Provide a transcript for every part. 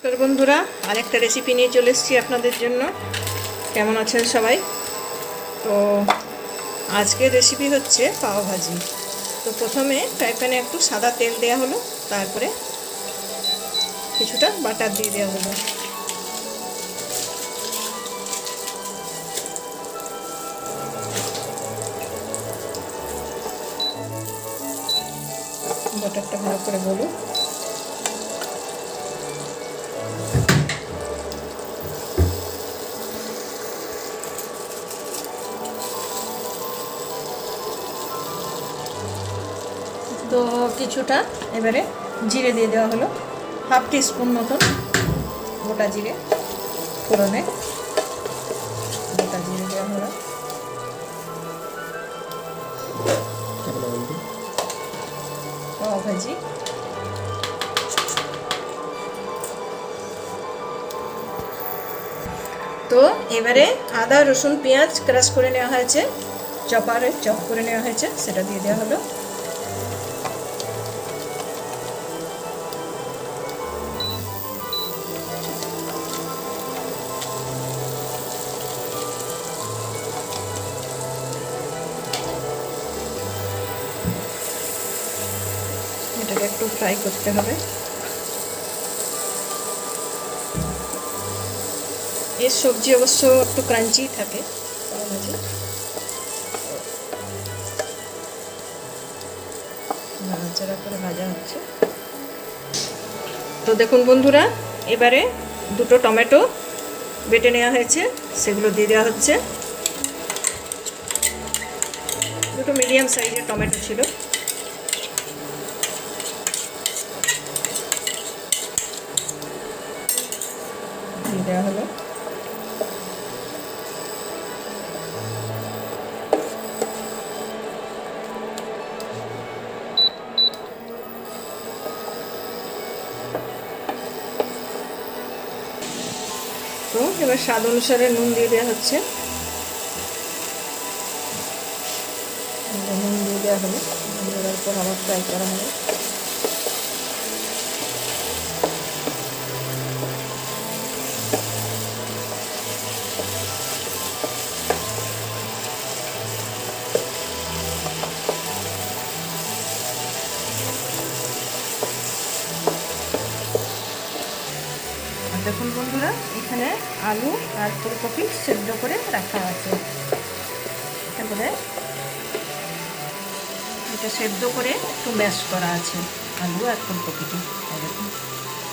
নমস্কার বন্ধুরা, আরেকটা রেসিপি নিয়ে চলে এসেছি আপনাদের জন্য। কেমন আছেন সবাই? তো আজকের রেসিপি হচ্ছে পাও ভাজি। তো প্রথমে ফ্রাই প্যানে একটু সাদা তেল দেওয়া হলো, তারপরে কিছুটা বাটার দিয়ে দেওয়া হলো। বাটারটা ভালো করে বলুন। তো কিছুটা এবারে জিরে দিয়ে দেওয়া হলো, হাফ টিস্পুন মতন গোটা জিরে ফোড়নে, গোটা জিরে দেওয়া হলো। পাও ভাজি তো এবারে আদা রসুন পেঁয়াজ ক্রাশ করে নেওয়া হয়েছে, চপারে চপ করে নেওয়া হয়েছে, সেটা দিয়ে দেওয়া হলো। এটাকে একটু ফ্রাই করতে হবে। এর সবজি অবশ্য একটু ক্রাঞ্চি থাকে, পাও ভাজি নাড়াচাড়া করে ভাজা হচ্ছে। তো দেখুন বন্ধুরা, এবারে দুটো টমেটো বেটে নেওয়া হয়েছে, সেগুলো দিয়ে দেওয়া হচ্ছে। দুটো মিডিয়াম সাইজের টমেটো ছিল, দিয়ে দেওয়া হলো। তো এবার স্বাদ অনুসারে নুন দিয়ে দেওয়া হচ্ছে, নুন দিয়ে দেওয়া হলো। দেওয়ার পর আবার ফ্রাই করা হবে। দেখুন বন্ধুরা, এখানে আলু আর ফুলকপি সেদ্ধ করে রাখা আছে। তারপরে এটা সেদ্ধ করে একটু ম্যাশ করা আছে, আলু আর ফুলকপিটা এরকম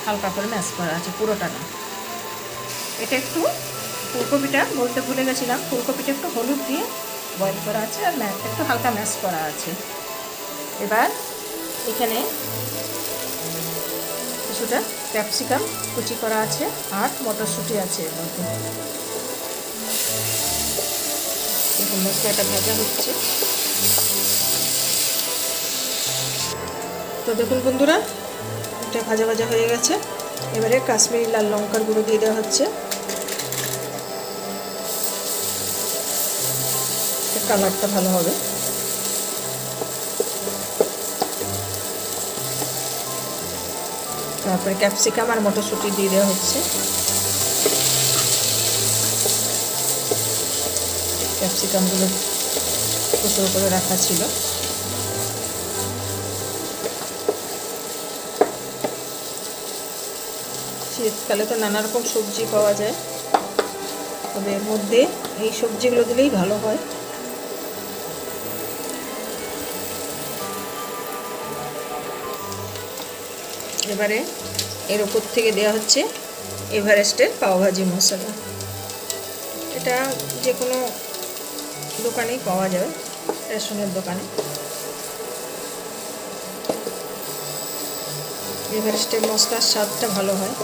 হালকা করে ম্যাশ করা আছে, পুরোটা না। এটা একটু ফুলকপিটা বলতে ভুলে গেছিলাম, ফুলকপিটা একটু হলুদ দিয়ে বয়েল করা আছে আর একটু হালকা ম্যাশ করা আছে। এবার এখানে কিছুটা ক্যাপসিকাম কুচি করা আছে আর মটরশুঁটি আছে এর মধ্যে। এখন মশলাটা ভাজা হচ্ছে। তো দেখুন বন্ধুরা, এটা ভাজা ভাজা হয়ে গেছে। এবারে কাশ্মীরি লাল লঙ্কার গুঁড়ো দিয়ে দেওয়া হচ্ছে, কালারটা ভালো হবে। তারপরে ক্যাপসিকাম আর মটরশুঁটি দিয়ে দেওয়া হচ্ছে। ক্যাপসিকামগুলো টুকরো করে রাখা ছিল। শীতকালে তো নানা রকম সবজি পাওয়া যায়, তবে এর মধ্যে এই সবজিগুলো দিলেই ভালো হয়। এবারে এর ওপর থেকে দেওয়া হচ্ছে এভারেস্টের পাওভাজি মশলা। এটা যে কোনো দোকানেই পাওয়া যায়, রেশনের দোকানে। এভারেস্টের মশলার স্বাদটা ভালো হয়।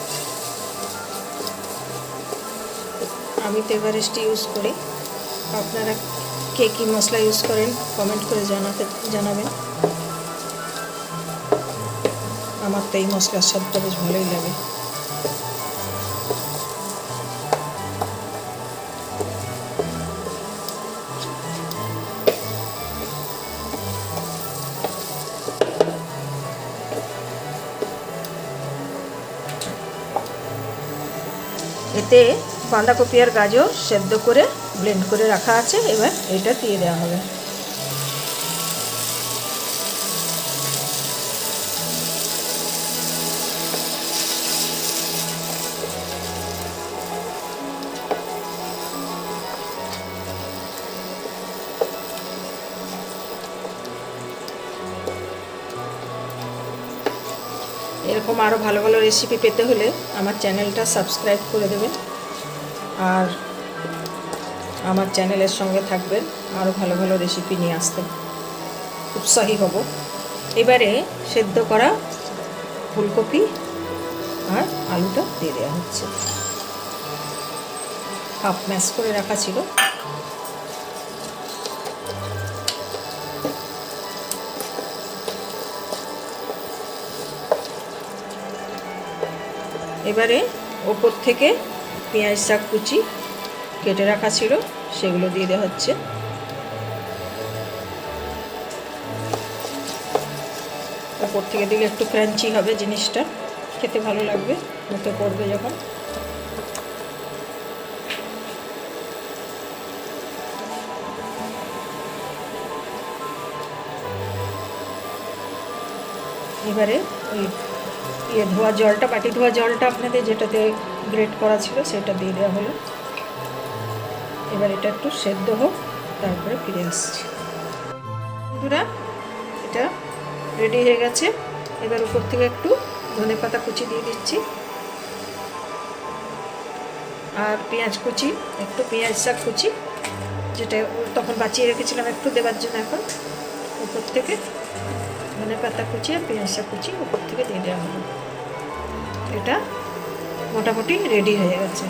আমি তো এভারেস্ট ইউজ করি। আপনারা কে কী মশলা ইউজ করেন কমেন্ট করে জানাবেন। আমার তো এই মশলার স্বাদটা বেশ ভালোই লাগে। এতে বাঁধাকপি আর গাজর সেদ্ধ করে ব্লেন্ড করে রাখা আছে, এবার এটা দিয়ে দেওয়া হবে। এরকম আরও ভালো ভালো রেসিপি পেতে হলে আমার চ্যানেলটা সাবস্ক্রাইব করে দেবেন আর আমার চ্যানেলের সঙ্গে থাকবেন, আরও ভালো ভালো রেসিপি নিয়ে আসতে উৎসাহী হব। এবারে সেদ্ধ করা ফুলকপি আর আলুটা দিয়ে দেওয়া হচ্ছে। হাফ ম্যাশ করে রাখা ছিল। এবারে ওপর থেকে পেঁয়াজ শাক কুচি কেটে রাখা ছিল সেগুলো দিয়ে দেওয়া হচ্ছে। ওপর থেকে দিলে একটু ক্রাঞ্চি হবে, জিনিসটা খেতে ভালো লাগবে মুখে পড়বে যখন। এবারে ওই ধোয়া জলটা, বাটি ধোয়া জলটা আপনাদের যেটাতে গ্রেট করা ছিল সেটা দিয়ে দেওয়া হলো। এবার এটা একটু সেদ্ধ হোক, তারপরে ফিরে আসছি। বন্ধুরা, এটা রেডি হয়ে গেছে। এবার উপর থেকে একটু ধনেপাতা কুচি দিয়ে দিচ্ছি আর পেঁয়াজ কুচি, একটু পেঁয়াজ শাক কুচি যেটা তখন বাঁচিয়ে রেখেছিলাম একটু দেওয়ার জন্য, এখন উপর থেকে ধনেপাতা কুচি আর পেঁয়াজ শাক কুচি উপর থেকে দিয়ে দেওয়া হলো। এটা মোটামুটি রেডি হয়ে গেছে।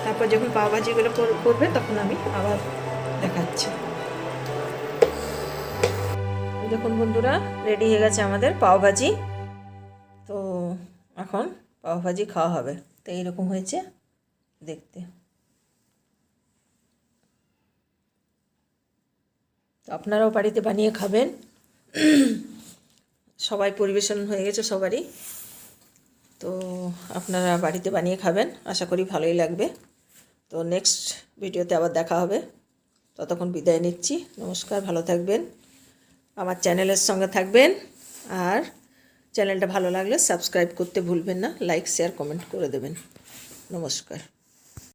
তারপর যখন পাওভাজিগুলো করবে তখন আমি আবার দেখাচ্ছি। দেখুন বন্ধুরা, রেডি হয়ে গেছে আমাদের পাওভাজি। তো এখন পাওভাজি খাওয়া হবে। তো এইরকম হয়েছে দেখতে। তো আপনারাও বাড়িতে বানিয়ে খাবেন। সবাই পরিবেশন হয়ে গেছে সবারই। তো আপনারা বাড়িতে বানিয়ে খাবেন, আশা করি ভালোই লাগবে। তো নেক্সট ভিডিওতে আবার দেখা হবে। ততক্ষণ বিদায় নিচ্ছি। নমস্কার, ভালো থাকবেন, আমার চ্যানেলের সঙ্গে থাকবেন আর চ্যানেলটা ভালো লাগলে সাবস্ক্রাইব করতে ভুলবেন না, লাইক শেয়ার কমেন্ট করে দেবেন। নমস্কার।